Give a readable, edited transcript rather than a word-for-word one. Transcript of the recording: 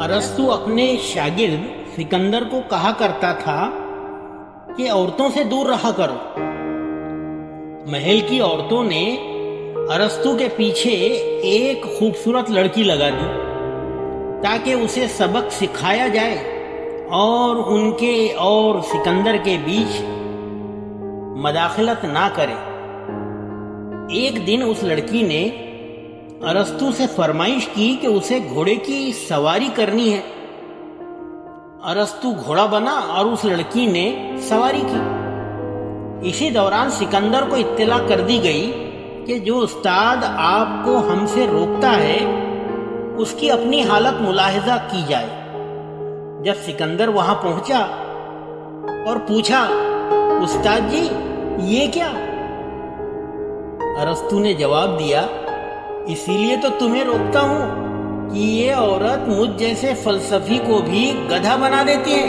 ارسطو اپنے شاگرد سکندر کو کہا کرتا تھا کہ عورتوں سے دور رہا کرو۔ محل کی عورتوں نے ارسطو کے پیچھے ایک خوبصورت لڑکی لگا دی تاکہ اسے سبق سکھایا جائے اور ان کے اور سکندر کے بیچ مداخلت نہ کرے۔ ایک دن اس لڑکی نے ارسطو سے فرمائش کی کہ اسے گھوڑے کی سواری کرنی ہے۔ ارسطو گھوڑا بنا اور اس لڑکی نے سواری کی۔ اسی دوران سکندر کو اطلاع کر دی گئی کہ جو استاد آپ کو ہم سے روکتا ہے اس کی اپنی حالت ملاحظہ کی جائے۔ جب سکندر وہاں پہنچا اور پوچھا، استاد جی یہ کیا؟ ارسطو نے جواب دیا، اسی لیے تو تمہیں روکتا ہوں کہ یہ عورت مجھ جیسے فلسفی کو بھی گدھا بنا دیتی ہے۔